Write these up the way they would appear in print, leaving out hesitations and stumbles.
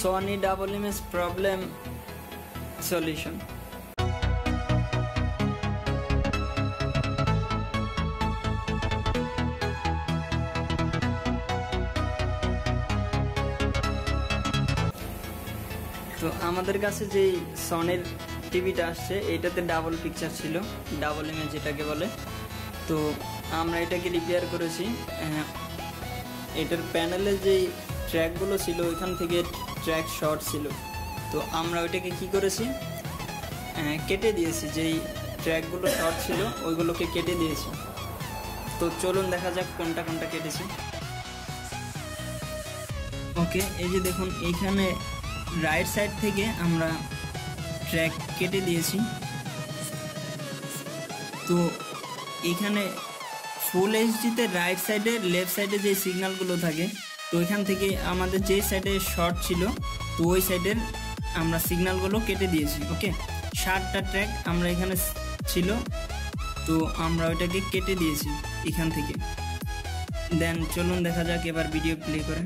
Sony double image problem solution. তো আমাদের কাছে যে সনির টিভিটা আসছে এটাতে ডাবল পিকচার ছিল, ডাবল ইমেজ যেটাকে বলে। তো আমরা এটাকে রিপেয়ার করেছি। এটার প্যানেলে যেই ট্র্যাকগুলো ছিল ওইখান থেকে ট্র্যাক শর্ট ছিল, তো আমরা ওইটাকে কি করেছি, কেটে দিয়েছি। যেই ট্র্যাকগুলো শর্ট ছিল ওইগুলোকে কেটে দিয়েছি। তো চলুন দেখা যাক কোনটা কোনটা কেটেছি। ওকে, এই যে দেখুন এইখানে রাইট সাইড থেকে আমরা ট্র্যাক কেটে দিয়েছি। তো এখানে ফুল এইচডিতে রাইট সাইডে লেফট সাইডে যে সিগন্যালগুলো থাকে, তো ওইখান থেকে আমাদের যে সাইডে শর্ট ছিল তো ওই সাইডের আমরা সিগন্যালগুলো কেটে দিয়েছি। ওকে, 7টা ট্র্যাক আমরা এখানে ছিল, তো আমরা ওইটাকে কেটে দিয়েছি এখান থেকে। দেন চলুন দেখা যাক এবার ভিডিও প্লে করে।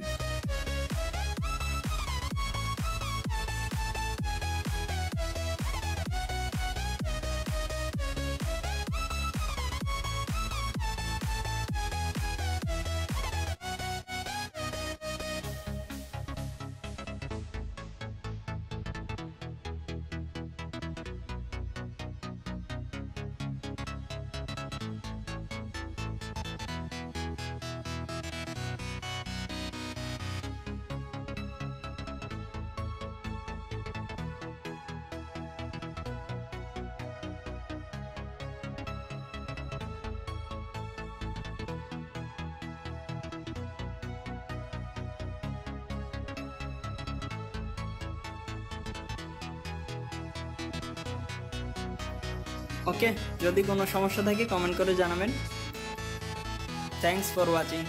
ওকে, যদি কোনো সমস্যা থাকে কমেন্ট করে জানাবেন। Thanks for watching.